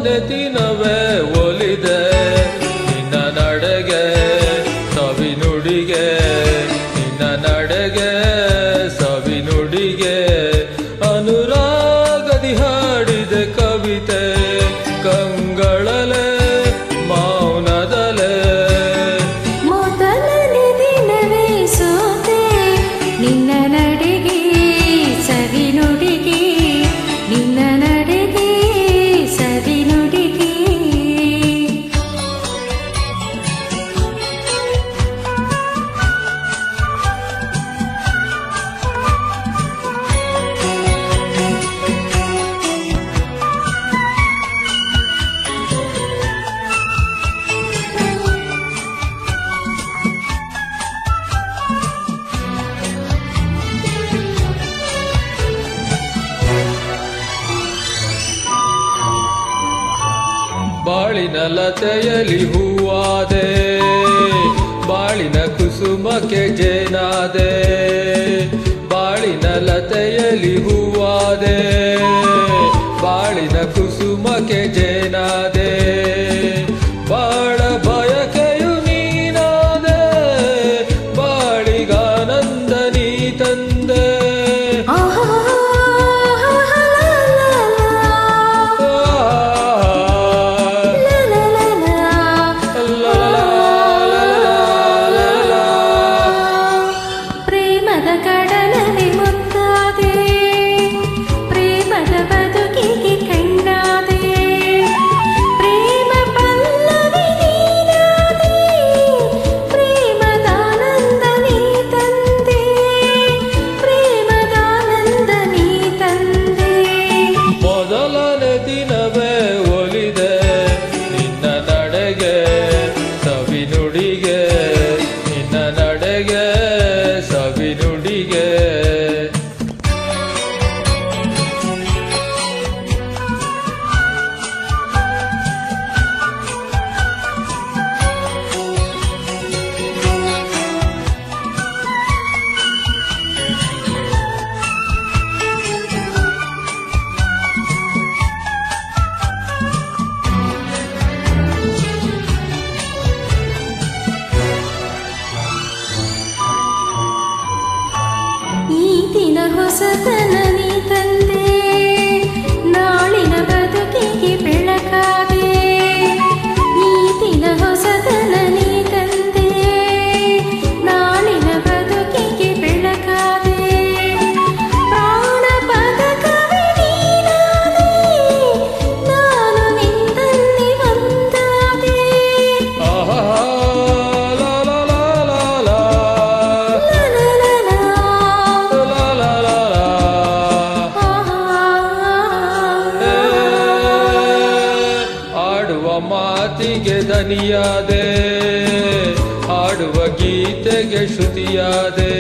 ನೆತಿನವೇ ಒಲಿದೆ ನಿನ್ನ ನಡೆಗೆ ಸವಿನುಡಿಗೆ ನಿನ್ನ ನಡೆಗೆ ಸವಿನುಡಿಗೆ ಅನುರಾಗದಿ ಹಾಡಿದೆ ಕವಿತೆ ಕಂಗಳಲೆ ಮೌನದಲೆ ಮೊದಲನೇ ದಿನವೇ ಸೋತೆ ನಿನ್ನ ನಡೆಗೆ ಸವಿನುಡಿಗೆ ನಿನ್ನ ನಡೆಗೆ ಸವಿನುಡಿಗೆ ಬಾಳಿನ ಲತೆಯಲಿ ಹೂವಾದೆ ಬಾಳಿನ ಕುಸುಮಕ್ಕೆ ಜೇನಾದೆ ಬಾಳಿನ ಲತೆಯಲಿ ಹೂವಾದೆ ಬಾಳಿನ ಕುಸುಮಕ್ಕೆ ಜೇನಾದೆ ಬಾಳ ಬಯಕೆಯು ನೀನಾದೆ ಬಾಳಿಗಾನಂದ ನೀ ತಂದೆ ಕಡಲಲ್ಲಿ ಮುತ್ತಾದೆ ಪ್ರೇಮದ ಬದುಕಿಗೆ ಕಣ್ಣಾದೆ ಪ್ರೇಮ ಪಲ್ಲವಿ ನೀನಾದೆ ಪ್ರೇಮದಾನಂದ ನೀ ತಂದೆ ಪ್ರೇಮದಾನಂದ ನೀ ತಂದೆ ಮೊದಲನೇ ದಿನವೇ ಒಲಿದೆ ನಿನ್ನ ನಡೆಗೆ ಸವಿನುಡಿಗೆ ನಿನ್ನ ನಡೆಗೆ ಸವಿನುಡಿಗೆ ಈ ದಿನ ಹೊಸತನ ನೀ ತಂದೆ ನಾಳಿನ ಬದುಕಿಗೆ ಬೆಳಕಾದೆ ಈ ದಿನ ಹೊಸತನ ನೀ ತಂದೆ ನಾಳಿನ ಬದುಕಿಗೆ ಬೆಳಕಾದೆ ಪ್ರಾಣ ಪದಕವೇ ನೀನಾದೆ ನಾನು ನಿನ್ನಲ್ಲಿ ಒಂದಾದೆ ಮಾತಿಗೆ ದನಿಯಾದೆ ಹಾಡುವ ಗೀತೆಗೆ ಶ್ರುತಿಯಾದೆ